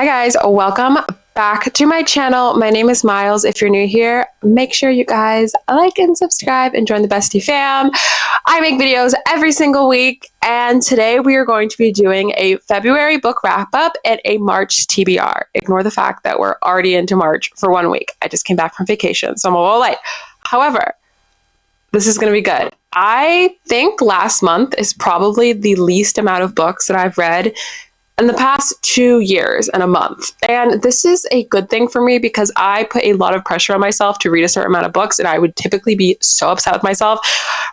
Hi guys, welcome back to my channel. My name is Miles. If you're new here, make sure you guys like and subscribe and join the Bestie fam. I make videos every single week, and today we are going to be doing a February book wrap up and a March TBR. Ignore the fact that we're already into March for 1 week. I just came back from vacation, so I'm a little late. However, this is going to be good. I think last month is probably the least amount of books that I've read in the past 2 years and a month. And this is a good thing for me because I put a lot of pressure on myself to read a certain amount of books, and I would typically be so upset with myself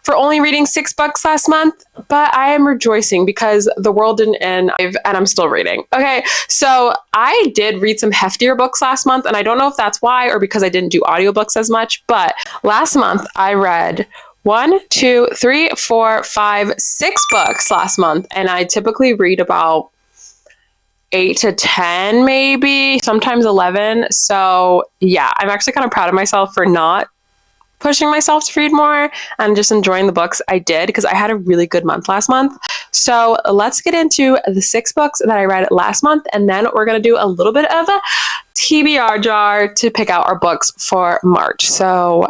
for only reading 6 books last month. But I am rejoicing because the world didn't end and I'm still reading. Okay, so I did read some heftier books last month, and I don't know if that's why or because I didn't do audiobooks as much, but last month I read 1, 2, 3, 4, 5, 6 books last month, and I typically read about 8 to 10, maybe, sometimes 11. So yeah, I'm actually kind of proud of myself for not pushing myself to read more and just enjoying the books I did because I had a really good month last month. So let's get into the 6 books that I read last month, and then we're going to do a little bit of a TBR jar to pick out our books for March. So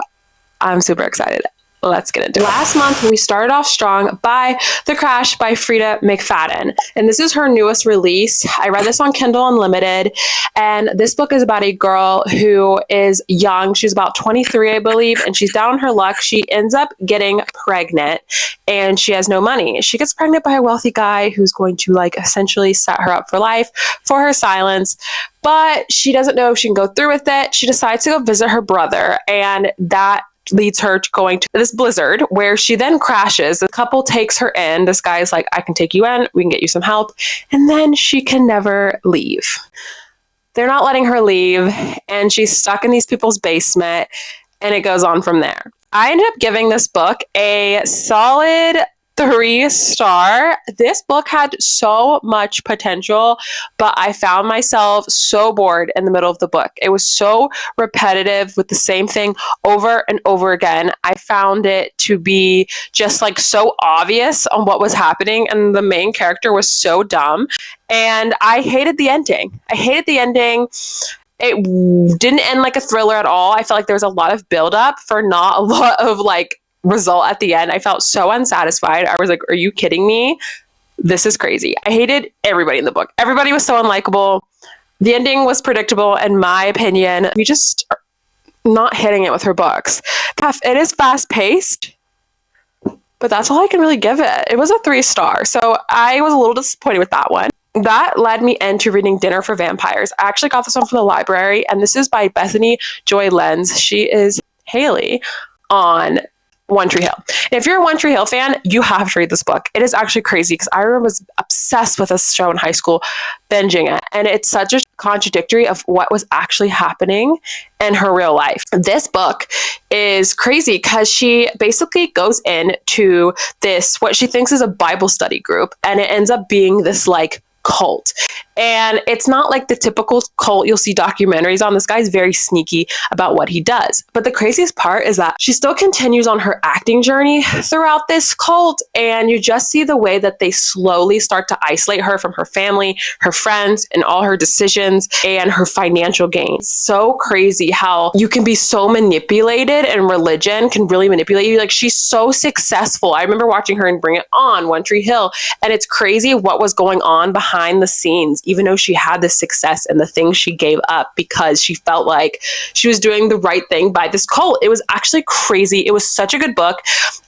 I'm super excited. Let's get into it. Last month, we started off strong by The Crash by Frida McFadden. And this is her newest release. I read this on Kindle Unlimited. And this book is about a girl who is young. She's about 23, I believe. And she's down on her luck. She ends up getting pregnant and she has no money. She gets pregnant by a wealthy guy who's going to essentially set her up for life for her silence. But she doesn't know if she can go through with it. She decides to go visit her brother. And that leads her to going to this blizzard where she then crashes. The couple takes her in. This guy's like, I can take you in. We can get you some help. And then she can never leave. They're not letting her leave. And she's stuck in these people's basement. And it goes on from there. I ended up giving this book a solid 3-star. This book had so much potential, but I found myself so bored in the middle of the book. It was so repetitive with the same thing over and over again. I found it to be just so obvious on what was happening, and the main character was so dumb, and I hated the ending. It didn't end like a thriller at all. I felt like there was a lot of buildup for not a lot of result at the end. I felt so unsatisfied. I was like, are you kidding me? This is crazy. I hated everybody in the book. Everybody was so unlikable. The ending was predictable, in my opinion. We just are not hitting it with her books. It is fast-paced, but that's all I can really give it. It was a 3-star, so I was a little disappointed with that one. That led me into reading Dinner for Vampires. I actually got this one from the library, and this is by Bethany Joy Lenz. She is Haley on One Tree Hill. And if you're a One Tree Hill fan, you have to read this book. It is actually crazy because I was obsessed with this show in high school, binging it. And it's such a contradictory of what was actually happening in her real life. This book is crazy because she basically goes into this, what she thinks is a Bible study group. And it ends up being this cult. And it's not like the typical cult you'll see documentaries on. This guy's very sneaky about what he does. But the craziest part is that she still continues on her acting journey throughout this cult. And you just see the way that they slowly start to isolate her from her family, her friends, and all her decisions and her financial gains. So crazy how you can be so manipulated, and religion can really manipulate you. She's so successful. I remember watching her in Bring It On, One Tree Hill. And it's crazy what was going on behind the scenes, even though she had this success and the things she gave up because she felt like she was doing the right thing by this cult. It was actually crazy. It was such a good book.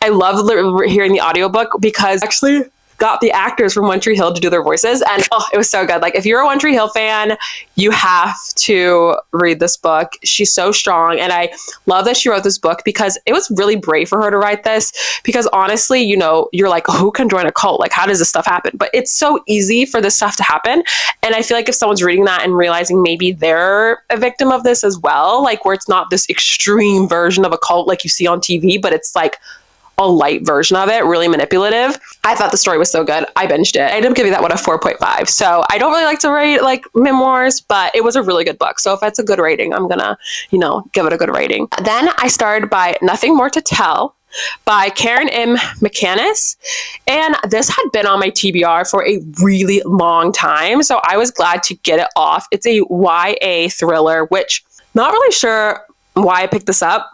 I love hearing the audiobook because I actually got the actors from One Tree Hill to do their voices, and it was so good. If you're a One Tree Hill fan, you have to read this book. She's so strong, and I love that she wrote this book because it was really brave for her to write this, because honestly, you're like, who can join a cult? How does this stuff happen? But it's so easy for this stuff to happen, and I feel like if someone's reading that and realizing maybe they're a victim of this as well, where it's not this extreme version of a cult like you see on TV, but it's a light version of it, really manipulative. I thought the story was so good. I binged it. I ended up giving that one a 4.5. So I don't really like to rate memoirs, but it was a really good book. So if it's a good rating, I'm gonna, give it a good rating. Then I started by Nothing More to Tell by Karen M. McCannis. And this had been on my TBR for a really long time, so I was glad to get it off. It's a YA thriller, which not really sure why I picked this up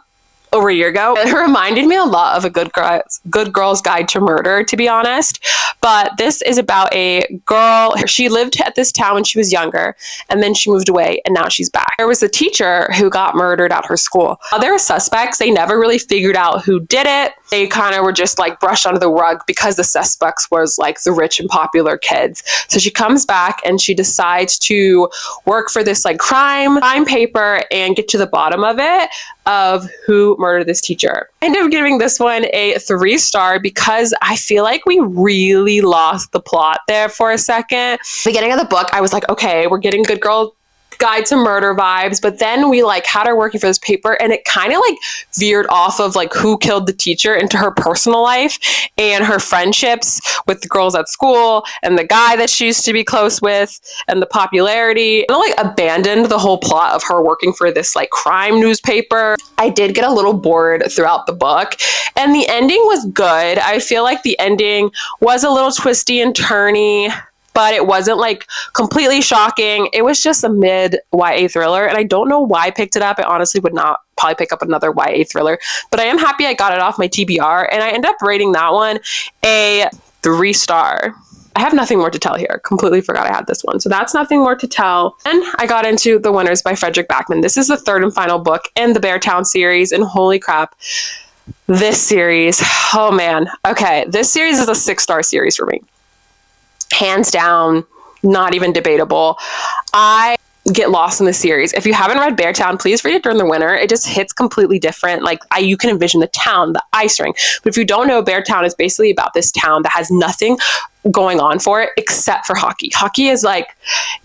over a year ago. It reminded me a lot of a Good Girl's Guide to Murder, to be honest. But this is about a girl. She lived at this town when she was younger, and then she moved away, and now she's back. There was a teacher who got murdered at her school. There were suspects. They never really figured out who did it. They kind of were just like brushed under the rug because the suspects was like the rich and popular kids. So she comes back and she decides to work for this like crime paper and get to the bottom of it, of who murdered this teacher. I ended up giving this one a 3-star because I feel like we really lost the plot there for a second. Beginning of the book, I was like, okay, we're getting Good Girl Guide to Murder vibes, but then we like had her working for this paper, and it kind of like veered off of like who killed the teacher into her personal life and her friendships with the girls at school and the guy that she used to be close with and the popularity. And like abandoned the whole plot of her working for this like crime newspaper. I did get a little bored throughout the book, and the ending was good. I feel like the ending was a little twisty and turny, but it wasn't like completely shocking. It was just a mid YA thriller, and I don't know why I picked it up. I honestly would not probably pick up another YA thriller, but I am happy I got it off my TBR, and I ended up rating that one a 3-star. I have nothing more to tell here. Completely forgot I had this one. So that's Nothing More to Tell. And I got into The Winners by Frederick Backman. This is the third and final book in the Beartown series, and holy crap, this series, oh man. Okay, this series is a 6-star series for me. Hands down, not even debatable. I get lost in the series. If you haven't read Beartown, please read it during the winter. It just hits completely different. Like you can envision the town, the ice rink. But if you don't know, Beartown is basically about this town that has nothing going on for it except for hockey. Hockey is like,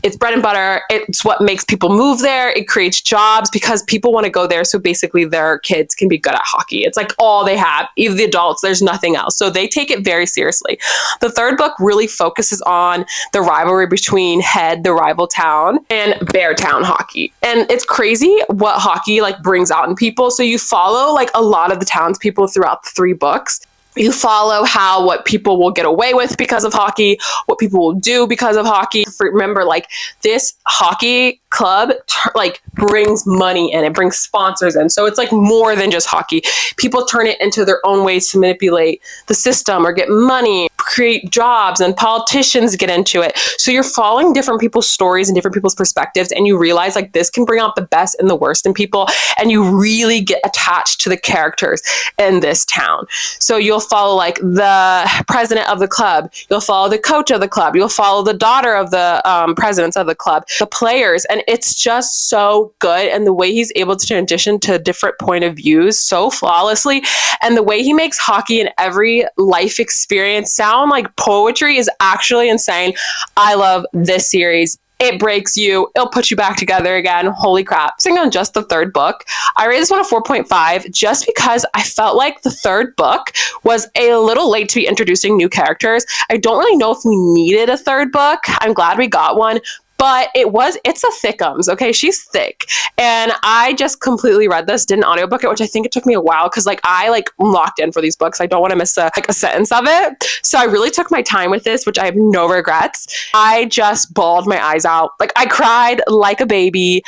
it's bread and butter. It's what makes people move there. It creates jobs because people want to go there. So basically their kids can be good at hockey. It's like all they have, even the adults, there's nothing else. So they take it very seriously. The third book really focuses on the rivalry between Head, the rival town, and Beartown hockey. And it's crazy what hockey like brings out in people. So you follow like a lot of the townspeople throughout the 3 books. You follow what people will get away with because of hockey, what people will do because of hockey. Remember, like this hockey club like brings money in, it brings sponsors in. So it's like more than just hockey. People turn it into their own ways to manipulate the system or get money, create jobs, and politicians get into it. So you're following different people's stories and different people's perspectives, and you realize like this can bring out the best and the worst in people, and you really get attached to the characters in this town. So you'll follow like the president of the club, you'll follow the coach of the club, you'll follow the daughter of the presidents of the club, the players, and it's just so good. And the way he's able to transition to different point of views so flawlessly, and the way he makes hockey and every life experience sound like poetry is actually insane. I love this series. It breaks you. It'll put you back together again. Holy crap. Sitting on just the third book, I rated this one a 4.5 just because I felt like the third book was a little late to be introducing new characters. I don't really know if we needed a third book. I'm glad we got one. But it's a thickums, okay? She's thick. And I just completely read this, did an audiobook it, which I think it took me a while because I locked in for these books. I don't want to miss a sentence of it. So I really took my time with this, which I have no regrets. I just bawled my eyes out. Like I cried like a baby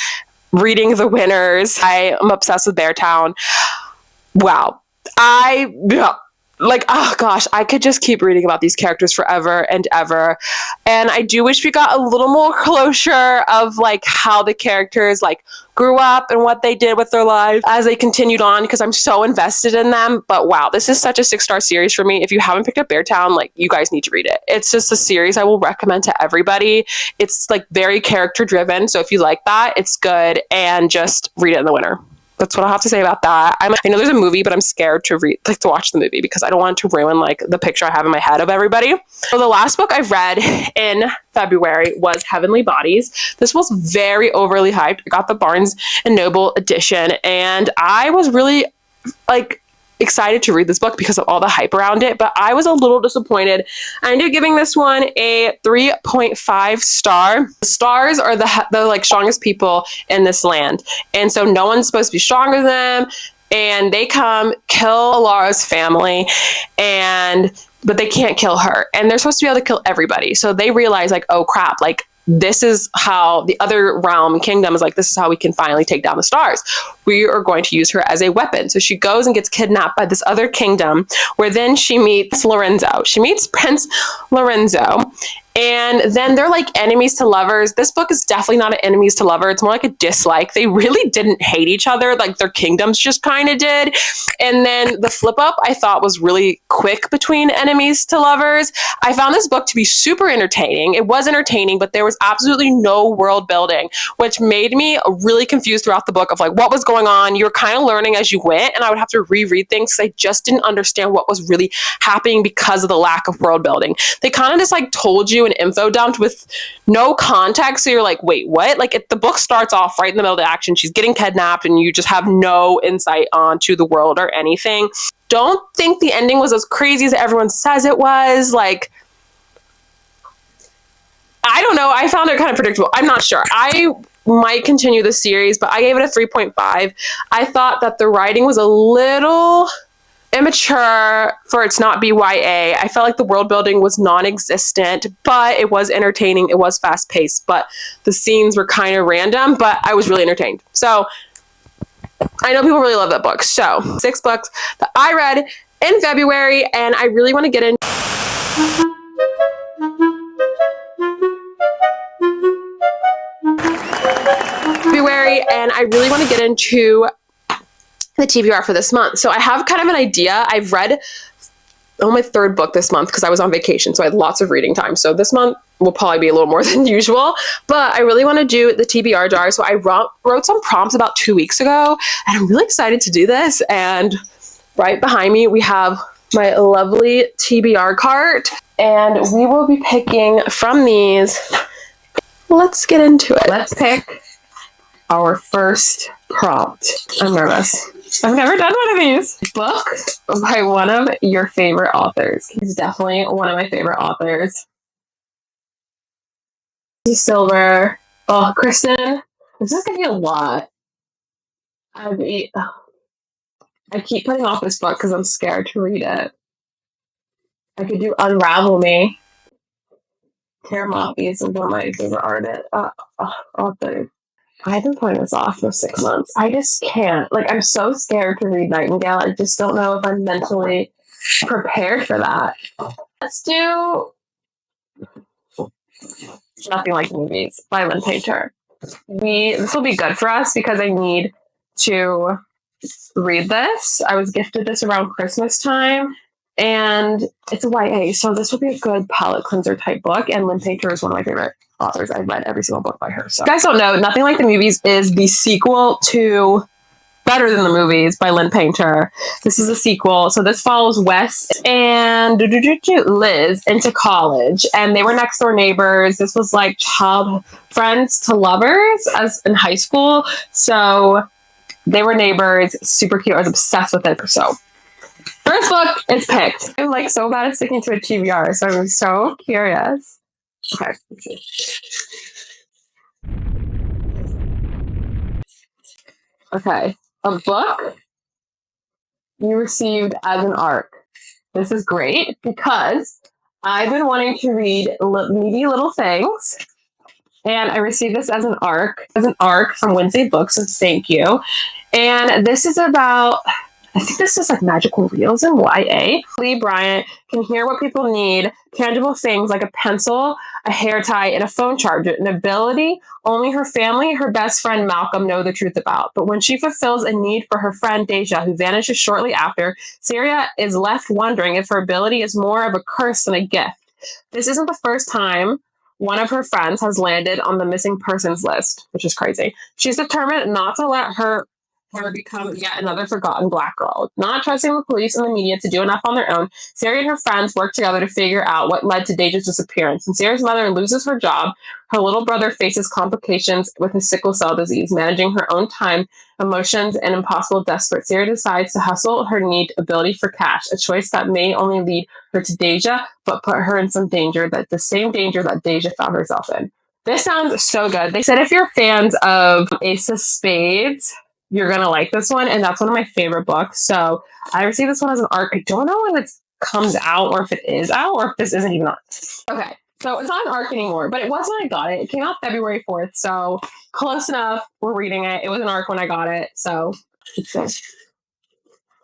reading The Winners. I am obsessed with Beartown. Wow. Oh gosh, I could just keep reading about these characters forever and ever. And I do wish we got a little more closure of like how the characters like grew up and what they did with their lives as they continued on, because I'm so invested in them. But wow, this is such a 6-star series for me. If you haven't picked up Beartown, like you guys need to read it. It's just a series I will recommend to everybody. It's like very character driven. So if you like that, it's good, and just read it in the winter. That's what I'll have to say about that. I know there's a movie, but I'm scared to watch the movie because I don't want to ruin like the picture I have in my head of everybody. So the last book I read in February was Heavenly Bodies. This was very overly hyped. I got the Barnes and Noble edition, and I was really excited to read this book because of all the hype around it, but I was a little disappointed. I ended up giving this one a 3.5 star. The stars are the strongest people in this land, and so no one's supposed to be stronger than them. and they come kill Laura's family, but they can't kill her, and they're supposed to be able to kill everybody. So they realize, like, oh crap, like this is how the other realm kingdom is, like, this is how we can finally take down the stars. We are going to use her as a weapon. So she goes and gets kidnapped by this other kingdom, where then she meets Lorenzo. She meets Prince Lorenzo, and then they're like enemies to lovers. This book is definitely not an enemies to lover. It's more like a dislike. They really didn't hate each other. Like their kingdoms just kind of did. And then the flip up I thought was really quick between enemies to lovers. I found this book to be super entertaining. It was entertaining, but there was absolutely no world building, which made me really confused throughout the book of like what was going on. You were kind of learning as you went, and I would have to reread things because I just didn't understand what was really happening because of the lack of world building. They kind of just like told you an info dumped with no context, so you're like, wait, what? Like the book starts off right in the middle of the action. She's getting kidnapped, and you just have no insight onto the world or anything. Don't think the ending was as crazy as everyone says it was. Like, I don't know. I found it kind of predictable. I'm not sure. I might continue the series, but I gave it a 3.5. I thought that the writing was a little immature for it to not be YA. I felt like the world building was non-existent, but it was entertaining. It was fast-paced, but the scenes were kind of random, but I was really entertained. So I know people really love that book. So 6 books that I read in February, and I really want to get into the TBR for this month. So I have kind of an idea. I've read my 3rd book this month because I was on vacation, so I had lots of reading time. So this month will probably be a little more than usual, but I really want to do the TBR jar. So I wrote some prompts about 2 weeks ago, and I'm really excited to do this. And right behind me, we have my lovely TBR cart, and we will be picking from these. Let's get into it. Let's pick our first prompt. I'm nervous. I've never done one of these. Book by one of your favorite authors. He's definitely one of my favorite authors. Silver. Oh, Kristen. This is going to be a lot. I keep putting off this book because I'm scared to read it. I could do Unravel Me. Kara Moffey is one of my favorite authors. I've been putting this off for 6 months. I just can't. Like, I'm so scared to read Nightingale. I just don't know if I'm mentally prepared for that. Let's do Nothing Like the Movies by Lynn Painter. This will be good for us because I need to read this. I was gifted this around Christmas time, and it's a YA, so this will be a good palate cleanser type book, and Lynn Painter is one of my favorite authors. I've read every single book by her. So, if you guys don't know, Nothing Like the Movies is the sequel to Better Than the Movies by Lynn Painter. This is a sequel. So this follows Wes and Liz into college, and they were next door neighbors. This was like child friends to lovers as in high school. So they were neighbors, super cute. I was obsessed with it. So first book is picked. I'm like so bad at sticking to a TBR, so I'm so curious. Okay. Okay. A book you received as an ARC. This is great because I've been wanting to read Needy Little Things, and I received this as an ARC from Wednesday Books, so thank you. And this is about, I think this is like magical reels in YA. Lee Bryant can hear what people need, tangible things like a pencil, a hair tie, and a phone charger, an ability only her family, her best friend Malcolm know the truth about. But when she fulfills a need for her friend Deja, who vanishes shortly after, Syria is left wondering if her ability is more of a curse than a gift. This isn't the first time one of her friends has landed on the missing persons list, which is crazy. She's determined not to let her become yet another forgotten black girl. Not trusting the police and the media to do enough on their own, Sarah and her friends work together to figure out what led to Deja's disappearance. When Sarah's mother loses her job, her little brother faces complications with his sickle cell disease. Managing her own time, emotions, and impossible desperate, Sarah decides to hustle her ability for cash, a choice that may only lead her to Deja, but put her in some danger, the same danger that Deja found herself in. This sounds so good. They said if you're fans of Ace of Spades, you're gonna like this one, and that's one of my favorite books. So I received this one as an ARC. I don't know when it comes out, or if it is out, or if this isn't even on. Okay, so it's not an ARC anymore, but it was when I got it. It came out February 4th, so close enough. We're reading it. It was an ARC when I got it, so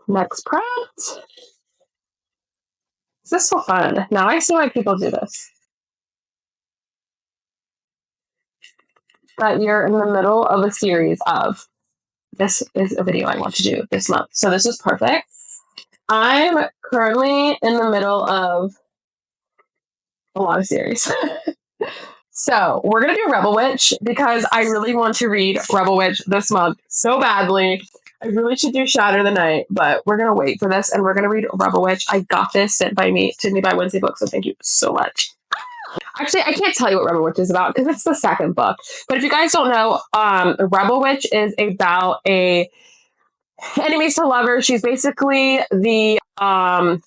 next prompt. This is so fun. Now I see why people do this. That you're in the middle of a series of. This is a video I want to do this month. So this is perfect. I'm currently in the middle of a lot of series. So we're going to do Rebel Witch because I really want to read Rebel Witch this month so badly. I really should do Shatter the Night, but we're going to wait for this and we're going to read Rebel Witch. I got this sent to me by Wednesday Books, so thank you so much. Actually, I can't tell you what Rebel Witch is about because it's the second book. But if you guys don't know, Rebel Witch is about a enemies to lovers. She's basically the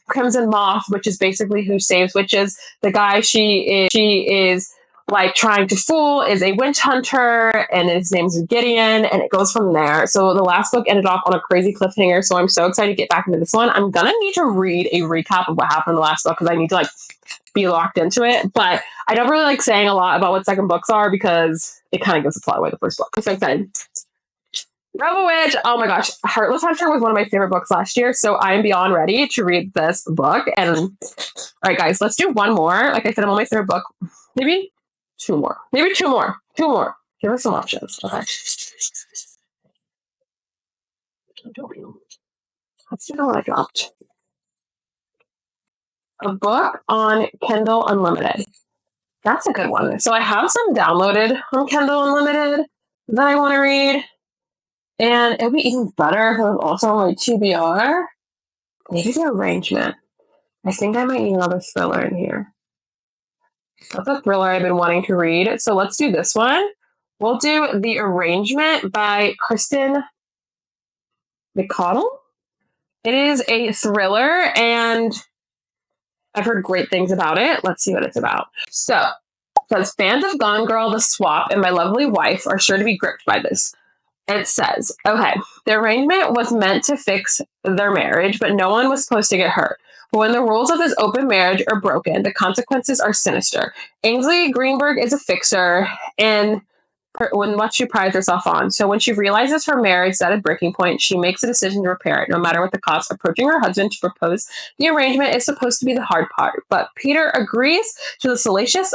Crimson Moth, which is basically who saves witches. The guy she is like trying to fool is a witch hunter, and his name's Gideon, and it goes from there. So the last book ended off on a crazy cliffhanger, so I'm so excited to get back into this one. I'm gonna need to read a recap of what happened in the last book because I need to like be locked into it, but I don't really like saying a lot about what second books are because it kind of gives the plot away the first book. I'm so excited. Rebel Witch, oh my gosh, Heartless Hunter was one of my favorite books last year, so I'm beyond ready to read this book. And all right, guys, let's do one more. Like I said, I'm on my third book. Maybe two more. Give us some options. Okay. Let's do the one I dropped. A book on Kindle Unlimited. That's a good one. So I have some downloaded on Kindle Unlimited that I want to read. And it'd be even better if it was also on my TBR. Maybe the arrangement. I think I might need another thriller in here. That's a thriller I've been wanting to read. So let's do this one. We'll do The Arrangement by Kristen McConnell. It is a thriller, and I've heard great things about it. Let's see what it's about. So, it says, fans of Gone Girl, The Swap, and My Lovely Wife are sure to be gripped by this. It says, okay, the arrangement was meant to fix their marriage, but no one was supposed to get hurt. But when the rules of this open marriage are broken, the consequences are sinister. Ainsley Greenberg is a fixer, and what she prides herself on. So when she realizes her marriage is at a breaking point, she makes a decision to repair it, no matter what the cost. Approaching her husband to propose the arrangement is supposed to be the hard part, but Peter agrees to the salacious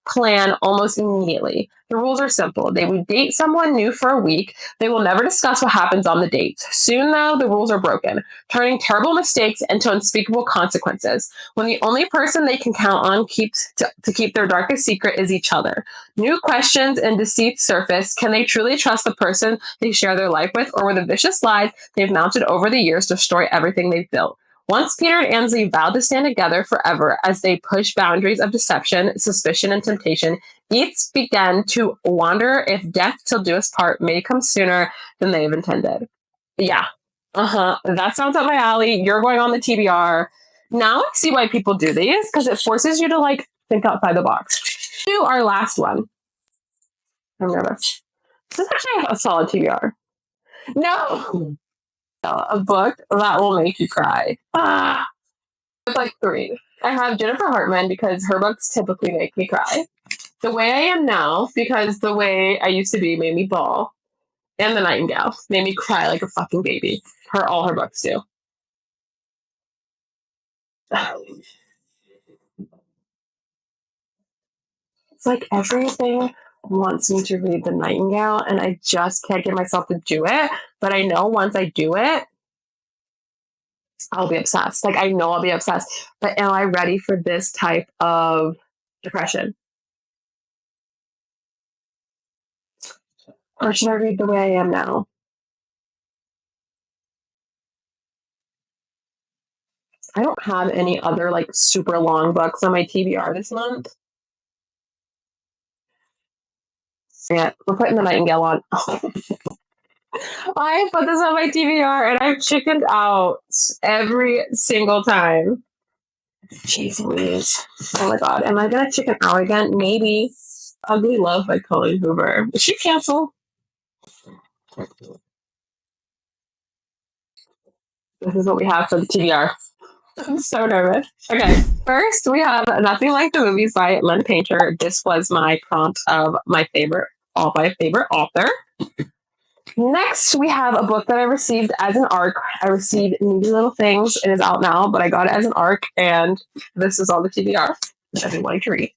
plan almost immediately. The rules are simple. They would date someone new for a week. They will never discuss what happens on the dates. Soon, though, the rules are broken, turning terrible mistakes into unspeakable consequences. When the only person they can count on to keep their darkest secret is each other. New questions and deceits surface. Can they truly trust the person they share their life with, or will the vicious lies they've mounted over the years destroy everything they've built? Once Peter and Ainsley vowed to stand together forever as they push boundaries of deception, suspicion, and temptation, each began to wonder if death till do us part may come sooner than they have intended. Yeah. That sounds up my alley. You're going on the TBR. Now I see why people do these, because it forces you to like think outside the box. Do our last one. I'm nervous. This is actually a solid TBR. No! A book that will make you cry. It's like 3. I have Jennifer Hartman because her books typically make me cry. The Way I Am Now, because The Way I Used to Be made me bawl. And The Nightingale made me cry like a fucking baby. All her books do. It's like everything wants me to read The Nightingale, and I just can't get myself to do it. But I know once I do it, I'll be obsessed. Like, I know I'll be obsessed. But am I ready for this type of depression? Or should I read The Way I Am Now? I don't have any other, like, super long books on my TBR this month. Yeah, we're putting The Nightingale on. I put this on my TBR, and I've chickened out every single time. Jeez Louise. Oh my god. Am I gonna chicken out again? Maybe. Ugly Love by Colleen Hoover. Is she canceled? This is what we have for the TBR. I'm so nervous. Okay, first we have Nothing Like the Movies by Len Painter. This was my prompt of my favorite author. Next, we have a book that I received as an ARC. I received Needy Little Things. It is out now, but I got it as an ARC, and this is all the TBR that I've been wanting to read.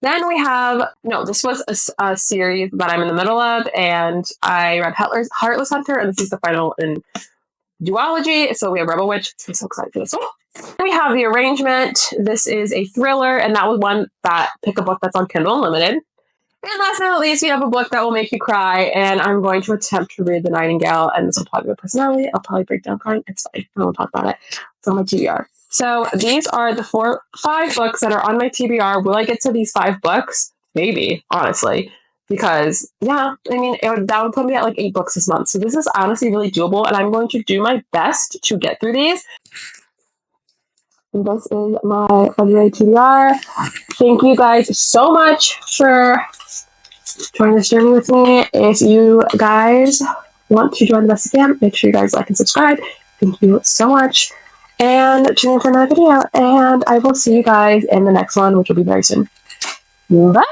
Then we have, this was a series that I'm in the middle of, and I read Heartless Hunter, and this is the final in duology. So we have Rebel Witch. I'm so excited for this one. Then we have The Arrangement. This is a thriller, and that was one that pick a book that's on Kindle Unlimited. And last but not least, we have a book that will make you cry, and I'm going to attempt to read The Nightingale, and this will probably be my personality. I'll probably break down crying. It's fine. I won't talk about it. It's on my TBR. So these are the 5 books that are on my TBR. Will I get to these 5 books? Maybe, honestly. Because, that would put me at like 8 books this month. So this is honestly really doable, and I'm going to do my best to get through these. And this is my February TBR. Thank you guys so much for joining this journey with me. If you guys want to join the best fam, make sure you guys like and subscribe. Thank you so much. And tune in for another video. And I will see you guys in the next one, which will be very soon. Bye.